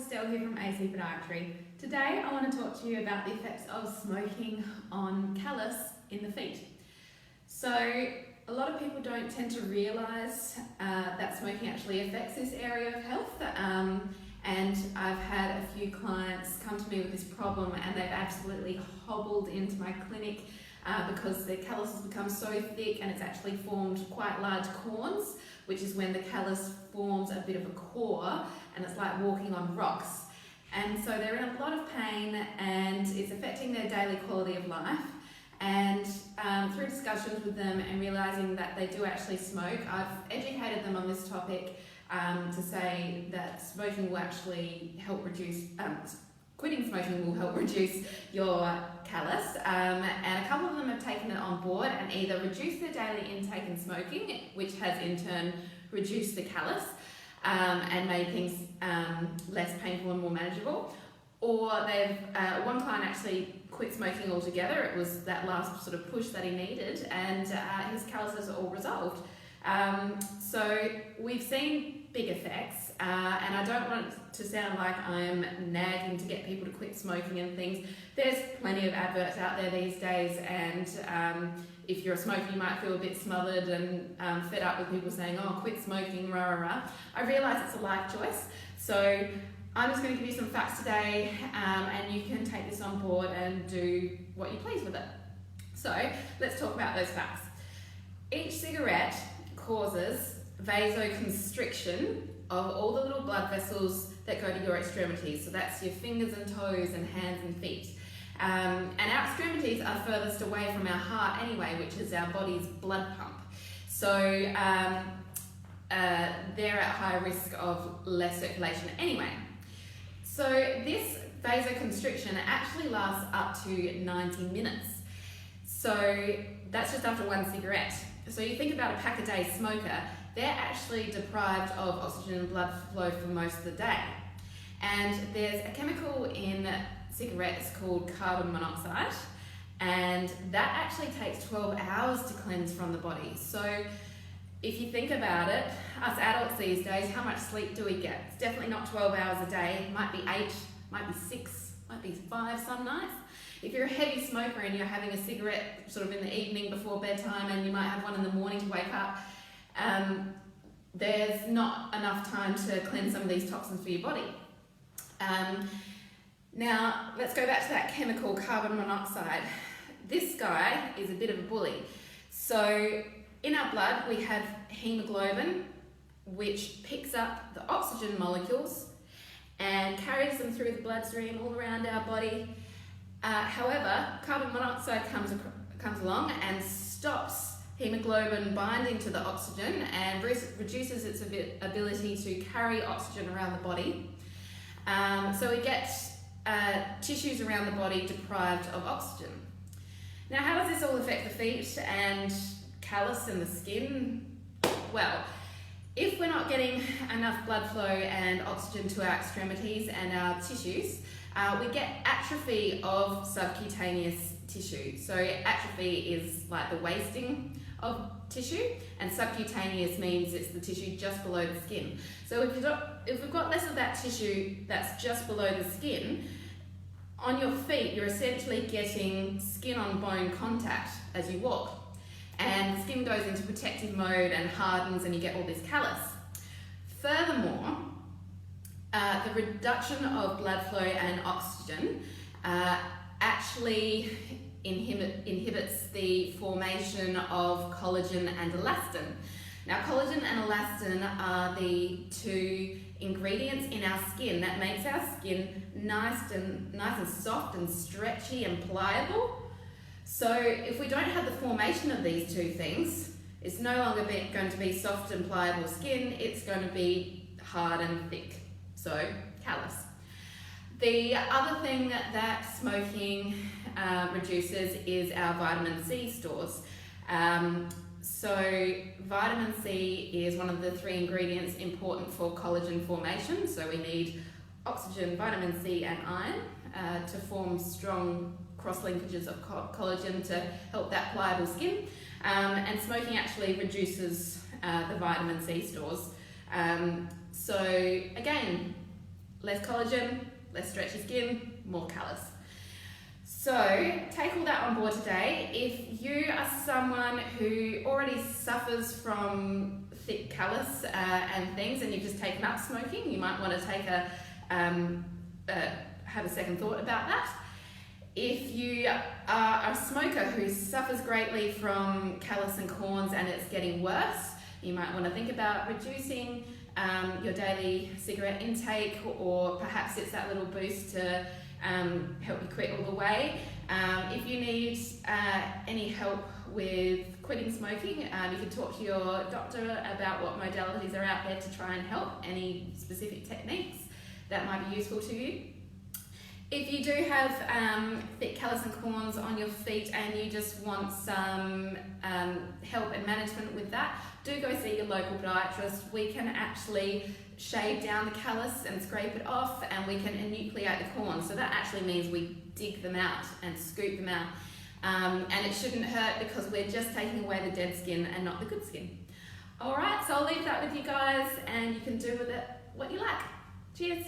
Estelle here from AC Podiatry. Today I want to talk to you about the effects of smoking on callus in the feet. So a lot of people don't tend to realise that smoking actually affects this area of health, and I've had a few clients come to me with this problem and they've absolutely hobbled into my clinic because their callus has become so thick and it's actually formed quite large corns, which is when the callus forms a bit of a core and it's like walking on rocks. And so they're in a lot of pain and it's affecting their daily quality of life. And through discussions with them and realising that they do actually smoke, I've educated them on this topic to say that smoking will actually help reduce, quitting smoking will help reduce your callus, and a couple of them have taken it on board and either reduced their daily intake in smoking, which has in turn reduced the callus and made things less painful and more manageable, or they've one client actually quit smoking altogether. It was that last sort of push that he needed, and his calluses are all resolved. So we've seen big effects, and I don't want it to sound like I'm nagging to get people to quit smoking and things. There's plenty of adverts out there these days, and if you're a smoker you might feel a bit smothered and fed up with people saying, oh, quit smoking, rah rah rah. I realise it's a life choice, so I'm just going to give you some facts today, and you can take this on board and do what you please with it. So let's talk about those facts. Each cigarette causes vasoconstriction of all the little blood vessels that go to your extremities. So that's your fingers and toes and hands and feet. And our extremities are furthest away from our heart anyway, which is our body's blood pump. So they're at higher risk of less circulation anyway. So this vasoconstriction actually lasts up to 90 minutes. So that's just after one cigarette. So you think about a pack-a-day smoker, they're actually deprived of oxygen and blood flow for most of the day. And there's a chemical in cigarettes called carbon monoxide, and that actually takes 12 hours to cleanse from the body. So if you think about it, us adults these days, how much sleep do we get? It's definitely not 12 hours a day. It might be 8, might be 6, might be 5 some nights. If you're a heavy smoker and you're having a cigarette sort of in the evening before bedtime, and you might have one in the morning to wake up, there's not enough time to cleanse some of these toxins for your body. Now, let's go back to that chemical carbon monoxide. This guy is a bit of a bully. So in our blood, we have hemoglobin, which picks up the oxygen molecules and carries them through the bloodstream all around our body. However, carbon monoxide comes along and stops hemoglobin binding to the oxygen and reduces its ability to carry oxygen around the body. So we get tissues around the body deprived of oxygen. Now, how does this all affect the feet and callus and the skin? Well, if we're not getting enough blood flow and oxygen to our extremities and our tissues, we get atrophy of subcutaneous tissue. So atrophy is like the wasting of tissue, and subcutaneous means it's the tissue just below the skin. So if we've got less of that tissue that's just below the skin, on your feet you're essentially getting skin on bone contact as you walk. And the skin goes into protective mode and hardens and you get all this callus. Furthermore, the reduction of blood flow and oxygen actually inhibits the formation of collagen and elastin. Now, collagen and elastin are the two ingredients in our skin that makes our skin nice and soft and stretchy and pliable. So if we don't have the formation of these two things, it's no longer going to be soft and pliable skin, it's going to be hard and thick. So, callus. The other thing that smoking reduces is our vitamin C stores. So vitamin C is one of the 3 ingredients important for collagen formation. So we need oxygen, vitamin C and iron to form strong cross-linkages of collagen to help that pliable skin. And smoking actually reduces the vitamin C stores. So again, less collagen, less stretchy skin, more callus. So take all that on board today. If you are someone who already suffers from thick callus and things, and you've just taken up smoking, you might want to take have a second thought about that. If you are a smoker who suffers greatly from callus and corns and it's getting worse, you might want to think about reducing your daily cigarette intake, or perhaps it's that little boost to help you quit all the way. If you need any help with quitting smoking, you can talk to your doctor about what modalities are out there to try and help, any specific techniques that might be useful to you. If you do have thick callus and corns on your feet and you just want some help and management with that, do go see your local podiatrist. We can actually shave down the callus and scrape it off, and we can enucleate the corns. So that actually means we dig them out and scoop them out. And it shouldn't hurt because we're just taking away the dead skin and not the good skin. All right, so I'll leave that with you guys, and you can do with it what you like. Cheers.